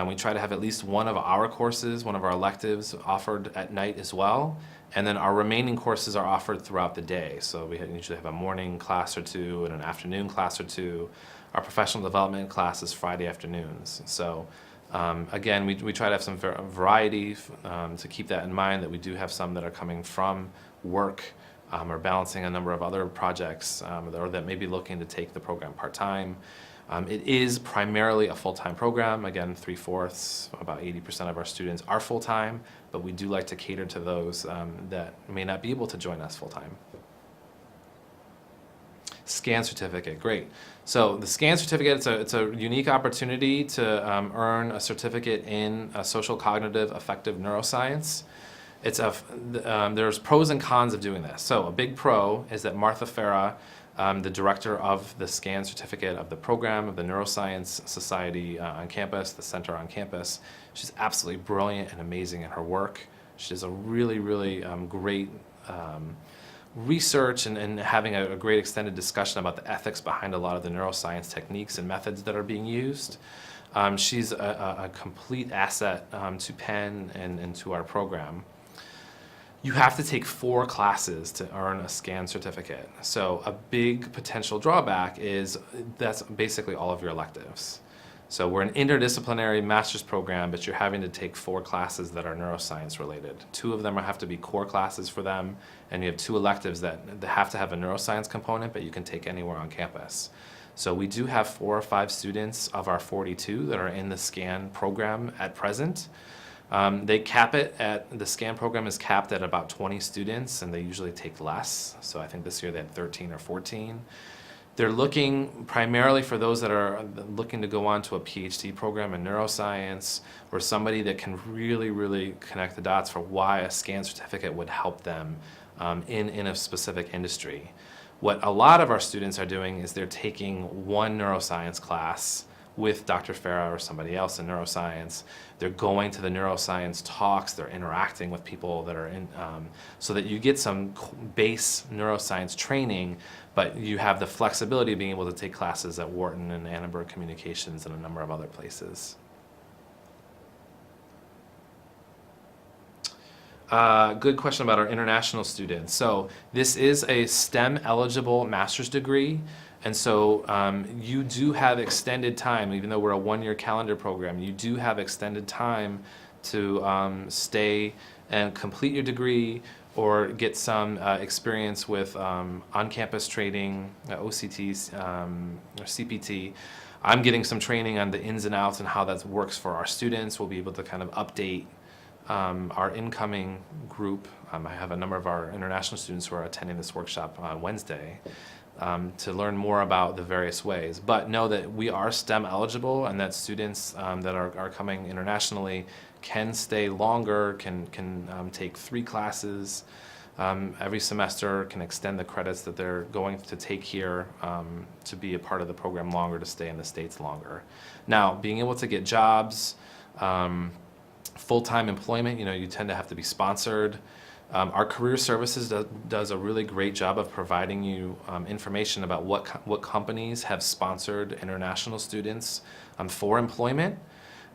We try to have at least one of our courses, one of our electives, offered at night as well. And then our remaining courses are offered throughout the day. So we usually have a morning class or two and an afternoon class or two. Our professional development class is Friday afternoons. So again, we try to have some variety to keep that in mind, that we do have some that are coming from work or balancing a number of other projects, or that may be looking to take the program part-time. It is primarily a full-time program. Again, 3/4, about 80% of our students are full-time, but we do like to cater to those that may not be able to join us full-time. Scan certificate, great. So the scan certificate, it's a unique opportunity to earn a certificate in social cognitive affective neuroscience. There's pros and cons of doing this. So a big pro is that Martha Farah, the director of the SCAN certificate of the program of the Neuroscience Society on campus, the center on campus. She's absolutely brilliant and amazing in her work. She does a really, really great research and having a great extended discussion about the ethics behind a lot of the neuroscience techniques and methods that are being used. She's a complete asset to Penn and to our program. You have to take 4 classes to earn a SCAN certificate. So a big potential drawback is that's basically all of your electives. So we're an interdisciplinary master's program, but you're having to take 4 classes that are neuroscience related. 2 of them have to be core classes for them, and you have 2 electives that have to have a neuroscience component, but you can take anywhere on campus. So we do have 4 or 5 students of our 42 that are in the SCAN program at present. They cap it the SCAN program is capped at about 20 students, and they usually take less. So I think this year they had 13 or 14. They're looking primarily for those that are looking to go on to a PhD program in neuroscience, or somebody that can really, really connect the dots for why a SCAN certificate would help them in a specific industry. What a lot of our students are doing is they're taking one neuroscience class with Dr. Farah or somebody else in neuroscience. They're going to the neuroscience talks, they're interacting with people that are in, so that you get some base neuroscience training, but you have the flexibility of being able to take classes at Wharton and Annenberg Communications and a number of other places. Good question about our international students. So this is a STEM eligible master's degree. And so you do have extended time, even though we're a 1-year calendar program, you do have extended time to stay and complete your degree or get some experience with on-campus training, OCTs, or CPT. I'm getting some training on the ins and outs and how that works for our students. We'll be able to kind of update our incoming group. I have a number of our international students who are attending this workshop on Wednesday. to learn more about the various ways. But know that we are STEM eligible, and that students that are coming internationally can stay longer, can take 3 classes every semester, can extend the credits that they're going to take here to be a part of the program longer, to stay in the States longer. Now, being able to get jobs, full-time employment, you tend to have to be sponsored. Our career services does a really great job of providing you information about what companies have sponsored international students for employment.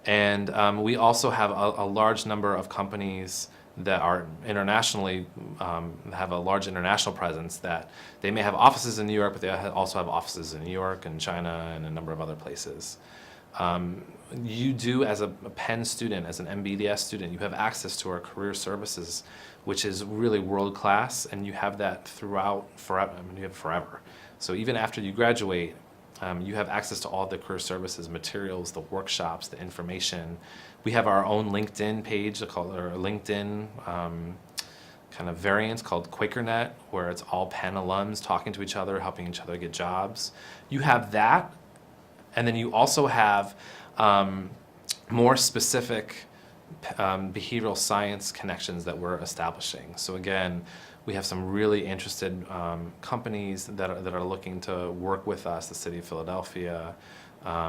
And we also have a large number of companies that are internationally, have a large international presence, that they may have offices in New York, but they also have offices in New York and China and a number of other places. You do, as a Penn student, as an MBDS student, you have access to our career services, which is really world-class, and you have that throughout forever. I mean, you have forever. So even after you graduate, you have access to all the career services materials, the workshops, the information. We have our own LinkedIn page, called, or LinkedIn kind of variant called QuakerNet, where it's all Penn alums talking to each other, helping each other get jobs. You have that, and then you also have more specific behavioral science connections that we're establishing. So again, we have some really interested companies that are looking to work with us, the City of Philadelphia,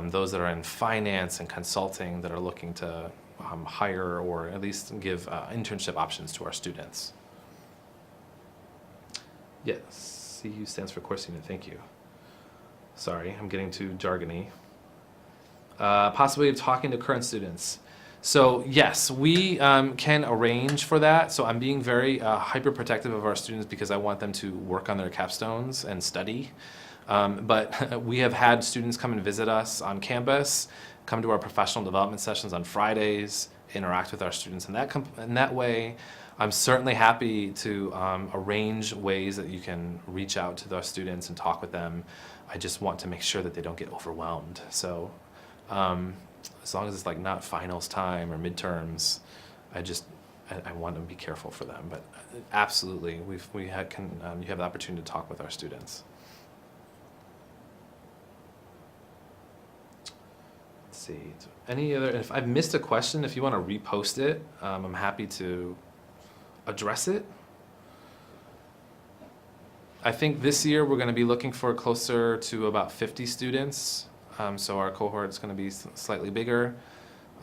those that are in finance and consulting that are looking to hire or at least give internship options to our students. Yes, CU stands for course unit, thank you. Sorry, I'm getting too jargony. Possibility of talking to current students. So yes, we can arrange for that. So I'm being very hyper protective of our students because I want them to work on their capstones and study. But we have had students come and visit us on campus, come to our professional development sessions on Fridays, interact with our students in that way. I'm certainly happy to arrange ways that you can reach out to those students and talk with them. I just want to make sure that they don't get overwhelmed. So as long as it's like not finals time or midterms, I want to be careful for them. But absolutely, you have the opportunity to talk with our students. Let's see, any other, if I've missed a question, if you want to repost it, I'm happy to address it. I think this year we're going to be looking for closer to about 50 students. So our cohort is going to be slightly bigger.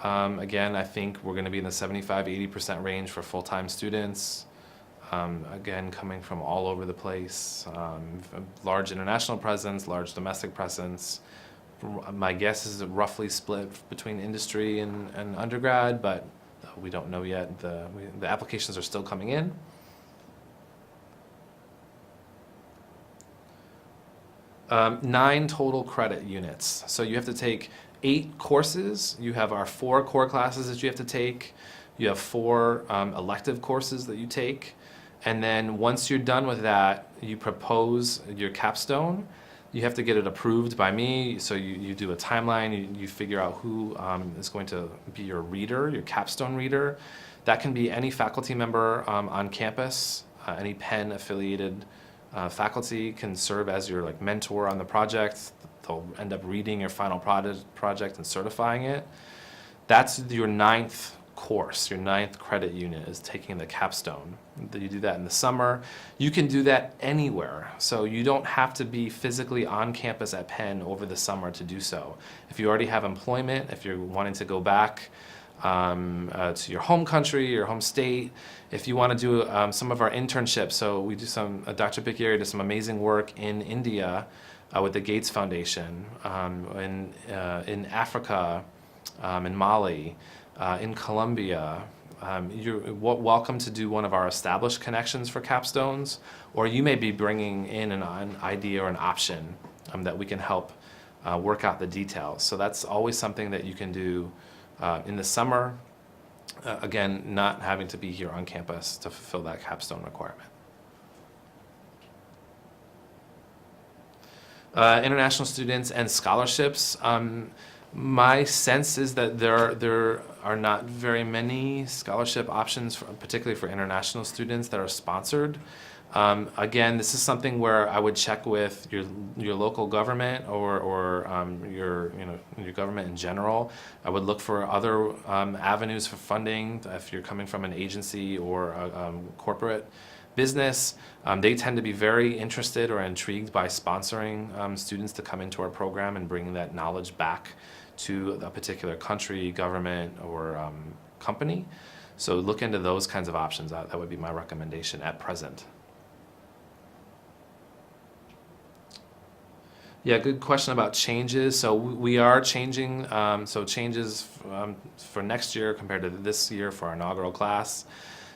Again, I think we're going to be in the 75–80% range for full-time students. Again, coming from all over the place. Large international presence, large domestic presence. My guess is roughly split between industry and undergrad, but we don't know yet. The applications are still coming in. Nine total credit units. So you have to take 8 courses. You have our 4 core classes that you have to take. You have 4 elective courses that you take. And then once you're done with that, you propose your capstone. You have to get it approved by me. So you do a timeline. You figure out who is going to be your reader, your capstone reader. That can be any faculty member on campus, any Penn affiliated faculty can serve as your mentor on the project. They'll end up reading your final project and certifying it. That's your 9th course, your 9th credit unit is taking the capstone. You do that in the summer. You can do that anywhere. So you don't have to be physically on campus at Penn over the summer to do so. If you already have employment, if you're wanting to go back to your home country, your home state. If you want to do some of our internships, so we do Dr. Bicchieri does some amazing work in India with the Gates Foundation, in Africa, in Mali, in Colombia. You're welcome to do one of our established connections for capstones, or you may be bringing in an idea or an option that we can help work out the details. So that's always something that you can do in the summer, again, not having to be here on campus to fulfill that capstone requirement. International students and scholarships. My sense is that there are not very many scholarship options, particularly for international students that are sponsored. Again, this is something where I would check with your local government or your government in general. I would look for other avenues for funding if you're coming from an agency or a corporate business. They tend to be very interested or intrigued by sponsoring students to come into our program and bringing that knowledge back to a particular country, government, or company. So look into those kinds of options. That would be my recommendation at present. Yeah, good question about changes. So we are changing, so changes for next year compared to this year for our inaugural class.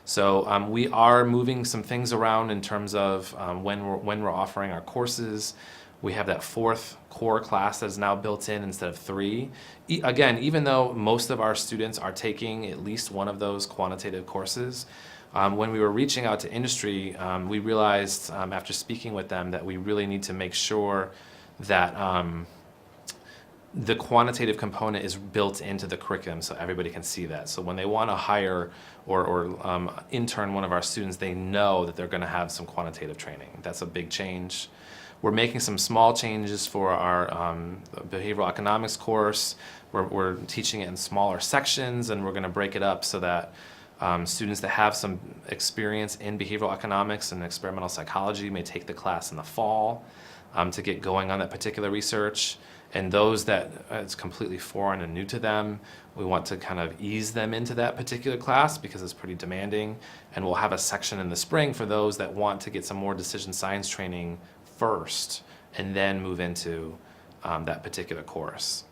So we are moving some things around in terms of when we're offering our courses. We have that 4th core class that is now built in instead of 3. Again, even though most of our students are taking at least one of those quantitative courses, when we were reaching out to industry, we realized after speaking with them that we really need to make sure that the quantitative component is built into the curriculum so everybody can see that. So when they want to hire or intern one of our students, they know that they're going to have some quantitative training. That's a big change. We're making some small changes for our behavioral economics course. We're teaching it in smaller sections, and we're going to break it up so that students that have some experience in behavioral economics and experimental psychology may take the class in the fall to get going on that particular research. And those that it's completely foreign and new to them, we want to kind of ease them into that particular class because it's pretty demanding. And we'll have a section in the spring for those that want to get some more decision science training first and then move into that particular course.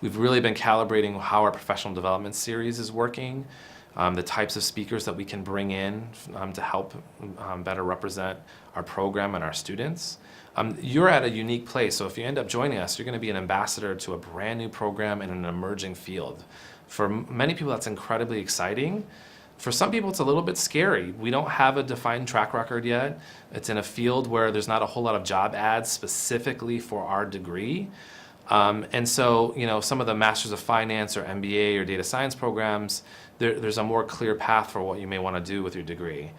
We've really been calibrating how our professional development series is working, the types of speakers that we can bring in to help better represent our program and our students. You're at a unique place, so if you end up joining us, you're going to be an ambassador to a brand new program in an emerging field. For many people, that's incredibly exciting. For some people, it's a little bit scary. We don't have a defined track record yet. It's in a field where there's not a whole lot of job ads specifically for our degree. And so, some of the Masters of Finance or MBA or data science programs, there's a more clear path for what you may want to do with your degree.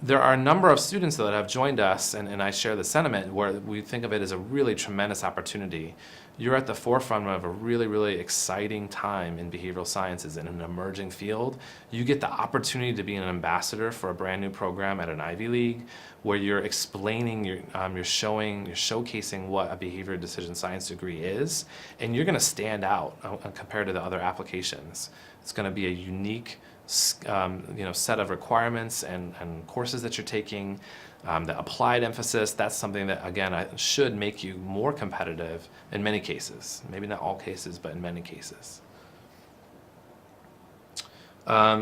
There are a number of students, though, that have joined us, and I share the sentiment, where we think of it as a really tremendous opportunity. You're at the forefront of a really, really exciting time in behavioral sciences in an emerging field. You get the opportunity to be an ambassador for a brand new program at an Ivy League, where you're explaining, you're showcasing what a behavior decision science degree is, and you're going to stand out compared to the other applications. It's going to be a unique set of requirements and courses that you're taking, the applied emphasis. That's something that, again, should make you more competitive in many cases. Maybe not all cases, but in many cases.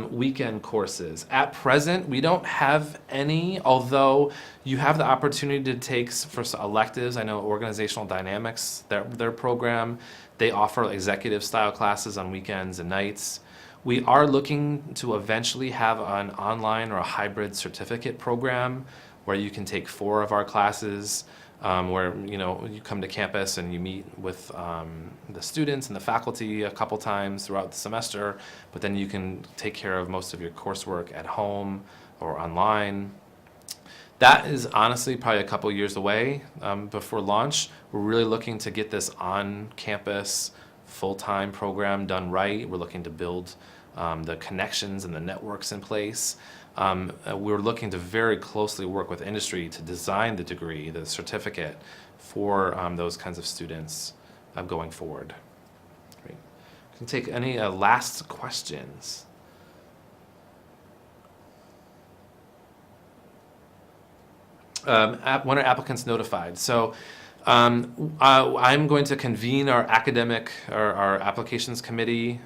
Weekend courses. At present, we don't have any, although you have the opportunity to take for electives. I know Organizational Dynamics, their program, they offer executive style classes on weekends and nights. We are looking to eventually have an online or a hybrid certificate program where you can take 4 of our classes, where you come to campus and you meet with the students and the faculty a couple times throughout the semester, but then you can take care of most of your coursework at home or online. That is honestly probably a couple years away before launch. We're really looking to get this on-campus full-time program done right. We're looking to build the connections and the networks in place. We're looking to very closely work with industry to design the degree, the certificate, for those kinds of students going forward. Great. Can take any last questions? When are applicants notified? So I'm going to convene our our applications committee,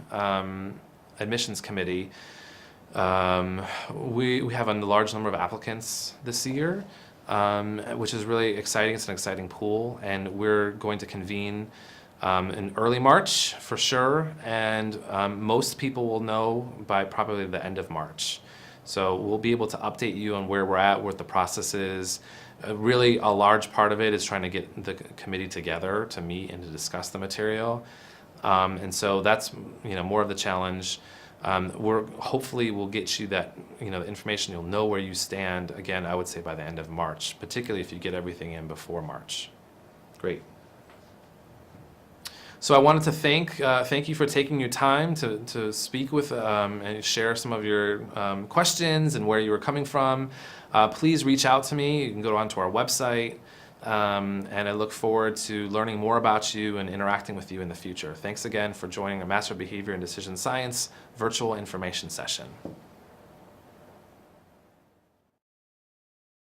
admissions committee. We have a large number of applicants this year, which is really exciting. It's an exciting pool, and we're going to convene in early March for sure, and most people will know by probably the end of March. So we'll be able to update you on where we're at, what the process is. Really, a large part of it is trying to get the committee together to meet and to discuss the material. And so that's more of the challenge. Hopefully we'll get you that the information. You'll know where you stand. Again, I would say by the end of March, particularly if you get everything in before March. Great. So I wanted to thank you for taking your time to speak with and share some of your questions and where you were coming from. Please reach out to me. You can go onto our website, and I look forward to learning more about you and interacting with you in the future. Thanks again for joining a Master of Behavior and Decision Science virtual information session.